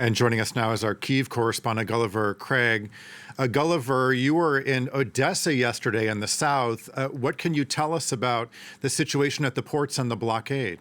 And joining us now is our Kyiv correspondent, Gulliver Cragg. Gulliver, you were in Odessa yesterday in the south. What can you tell us about the situation at the ports and the blockade?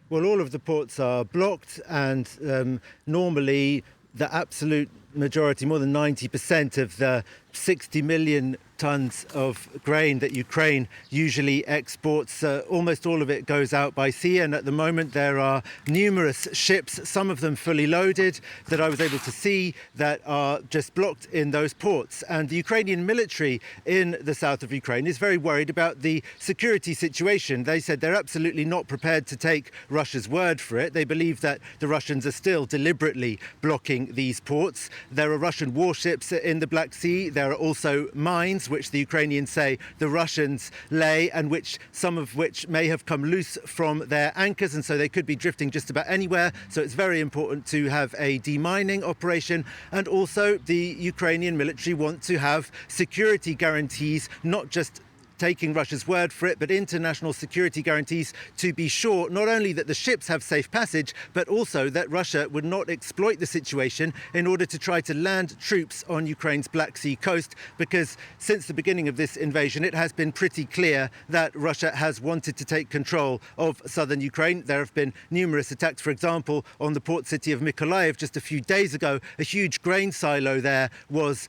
Well, all of the ports are blocked, and normally the absolute majority, more than 90% of the 60 million tons of grain that Ukraine usually exports, almost all of it goes out by sea. And at the moment there are numerous ships, some of them fully loaded, that I was able to see that are just blocked in those ports. And the Ukrainian military in the south of Ukraine is very worried about the security situation. They said they're absolutely not prepared to take Russia's word for it. They believe that the Russians are still deliberately blocking these ports. There are Russian warships in the Black Sea. There are also mines which the Ukrainians say the Russians lay, and some of which may have come loose from their anchors, and so they could be drifting just about anywhere. So it's very important to have a demining operation. And also the Ukrainian military want to have security guarantees, not just taking Russia's word for it, but international security guarantees to be sure not only that the ships have safe passage, but also that Russia would not exploit the situation in order to try to land troops on Ukraine's Black Sea coast, because since the beginning of this invasion, it has been pretty clear that Russia has wanted to take control of southern Ukraine. There have been numerous attacks, for example, on the port city of Mykolaiv just a few days ago. A huge grain silo there was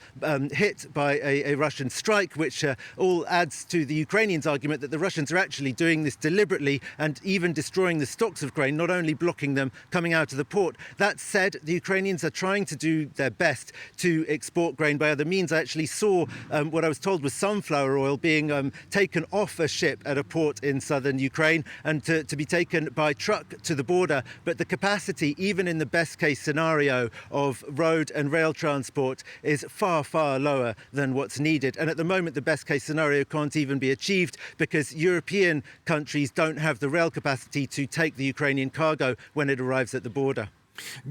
hit by a Russian strike, which all adds to the Ukrainians' argument that the Russians are actually doing this deliberately and even destroying the stocks of grain, not only blocking them coming out of the port. That said, the Ukrainians are trying to do their best to export grain by other means. I actually saw what I was told was sunflower oil being taken off a ship at a port in southern Ukraine and to be taken by truck to the border. But the capacity, even in the best case scenario of road and rail transport, is far, far lower than what's needed. And at the moment, the best case scenario can't even be achieved because European countries don't have the rail capacity to take the Ukrainian cargo when it arrives at the border.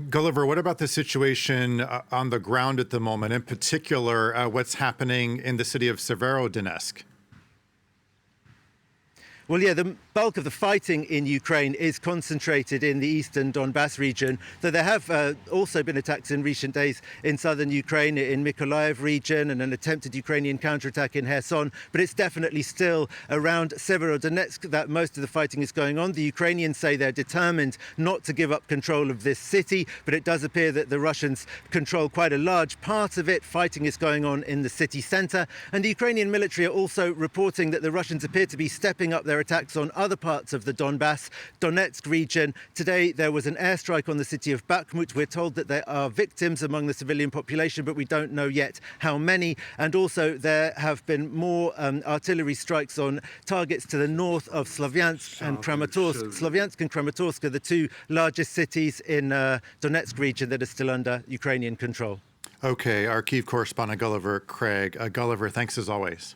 Gulliver, what about the situation on the ground at the moment, in particular what's happening in the city of Severodonetsk? Well, yeah, the bulk of the fighting in Ukraine is concentrated in the eastern Donbass region, though there have also been attacks in recent days in southern Ukraine, in Mykolaiv region, and an attempted Ukrainian counterattack in Kherson. But it's definitely still around Severodonetsk that most of the fighting is going on. The Ukrainians say they're determined not to give up control of this city, but it does appear that the Russians control quite a large part of it. Fighting is going on in the city centre. And the Ukrainian military are also reporting that the Russians appear to be stepping up their attacks on other parts of the Donetsk region. Today there was an airstrike on the city of Bakhmut. We're told that there are victims among the civilian population, but we don't know yet how many. And also there have been more artillery strikes on targets to the north of Slavyansk and Kramatorsk. Slavyansk and Kramatorsk are the two largest cities in Donetsk region that are still under Ukrainian control. Okay, our Kyiv correspondent, Gulliver Cragg. Gulliver, thanks as always.